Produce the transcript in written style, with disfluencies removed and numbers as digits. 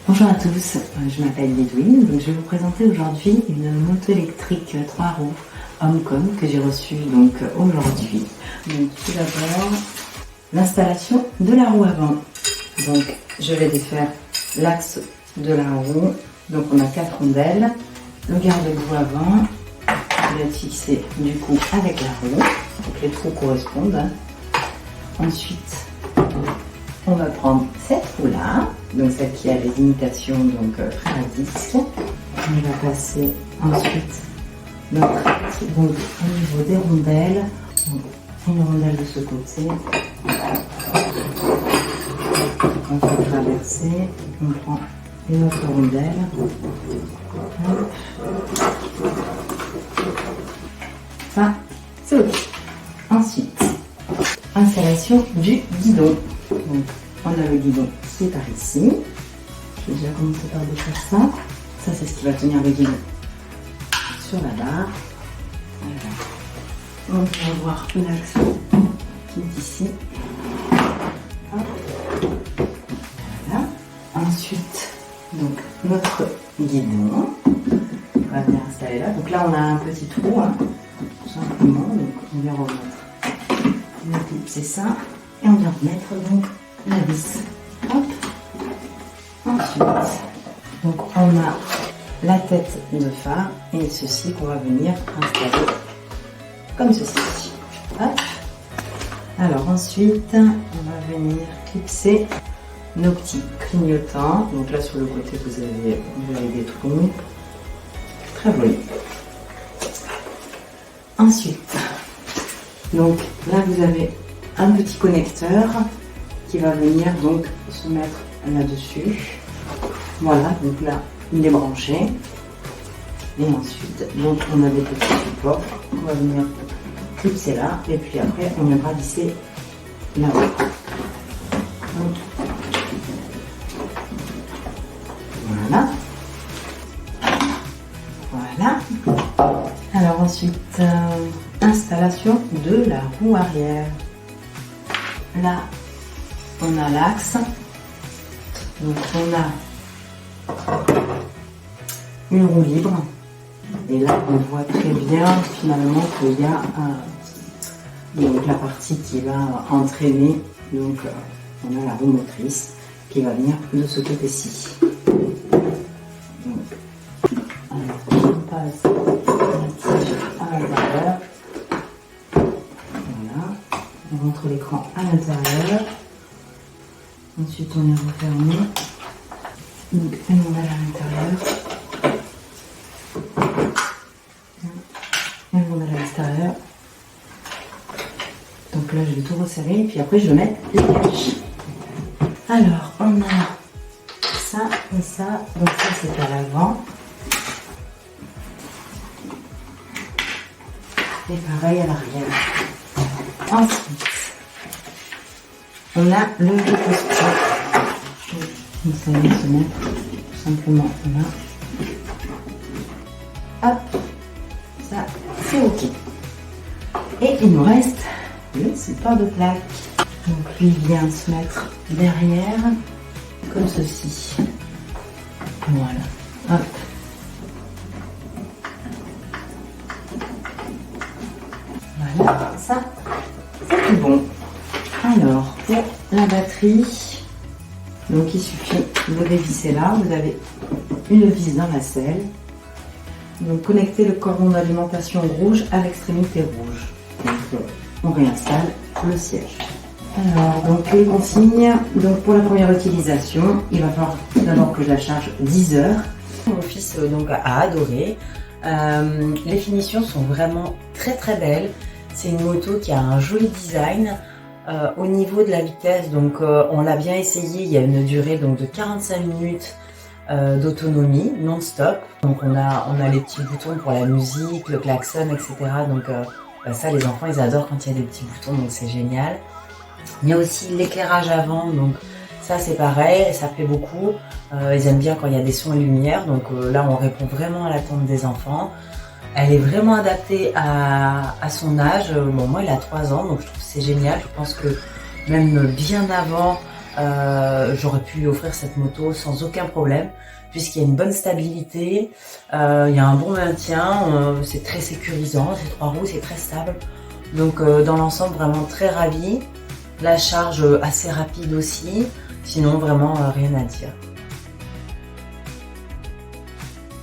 Bonjour à tous, je m'appelle Lidwin, donc je vais vous présenter aujourd'hui une moto électrique 3 roues Homecom que j'ai reçue aujourd'hui. Donc tout d'abord, l'installation de la roue avant. Donc je vais défaire l'axe de la roue. Donc on a 4 rondelles, le garde-boue avant, je vais être fixé du coup avec la roue, donc les trous correspondent. Ensuite, on va prendre cette roue-là, donc celle qui a les imitations frein à disque. On va passer ensuite notre roue au niveau des rondelles. Donc, une rondelle de ce côté. On va traverser, on prend une autre rondelle. Hop. Ça, c'est OK. Ensuite, installation du guidon. Donc, on a le guidon qui est par ici. Je vais déjà commencer par défaire ça. Ça, c'est ce qui va tenir le guidon sur la barre. Voilà. On va avoir l'axe qui est ici. Hop. Voilà. Ensuite, donc, notre guidon. On va venir installer là. Donc là, on a un petit trou, tout simplement. Donc, on vient remettre. On va clipser ça. Et on vient remettre donc la vis. Hop. Ensuite, donc on a la tête de phare et ceci qu'on va venir installer comme ceci. Hop. Alors ensuite, on va venir clipser nos petits clignotants. Donc là sur le côté vous avez des trous. Très joli. Ensuite, donc là vous avez un petit connecteur qui va venir donc se mettre là-dessus. Voilà, donc là il est branché. Et ensuite, donc on a des petits supports qu'on va venir clipser là. Et puis après, on viendra visser là-haut. Voilà. Voilà. Alors ensuite, installation de la roue arrière. Là, on a l'axe. Donc, on a une roue libre. Et là, on voit très bien finalement qu'il y a donc la partie qui va entraîner. Donc, on a la roue motrice qui va venir de ce côté-ci. Alors, on passe la tige à l'intérieur. On rentre l'écran à l'intérieur. Ensuite, on est refermé. Donc, une rondelle à l'intérieur. Une rondelle à l'extérieur. Donc là, je vais tout resserrer. Et puis après, je vais mettre les caches. Alors, on a ça et ça. Donc ça, c'est à l'avant. Et pareil à l'arrière. Ensuite, on a le repose-pied. Donc ça vient se mettre tout simplement là. Hop, ça c'est OK. Et il nous reste le support de plaque. Donc lui vient se mettre derrière, comme ceci. Voilà. Hop. Voilà, ça. C'est tout bon. Alors, pour la batterie, donc il suffit de dévisser là. Vous avez une vis dans la selle. Donc, connectez le cordon d'alimentation rouge à l'extrémité rouge. Donc, on réinstalle le siège. Alors, donc les consignes. Donc, pour la première utilisation, il va falloir d'abord que je la charge 10 heures. Mon fils a adoré. Les finitions sont vraiment très très belles. C'est une moto qui a un joli design. Au niveau de la vitesse, donc on l'a bien essayé, il y a une durée donc de 45 minutes d'autonomie non-stop. Donc on a les petits boutons pour la musique, le klaxon, etc. Donc ça les enfants ils adorent quand il y a des petits boutons, donc c'est génial. Il y a aussi l'éclairage avant, donc ça c'est pareil, ça plaît beaucoup. Ils aiment bien quand il y a des sons et lumières, donc là on répond vraiment à l'attente des enfants. Elle est vraiment adaptée à son âge. Bon, moi, il a 3 ans, donc je trouve que c'est génial. Je pense que même bien avant, j'aurais pu lui offrir cette moto sans aucun problème, puisqu'il y a une bonne stabilité, il y a un bon maintien, c'est très sécurisant, ces 3 roues, c'est très stable. Donc dans l'ensemble, vraiment très ravie. La charge assez rapide aussi, sinon vraiment rien à dire.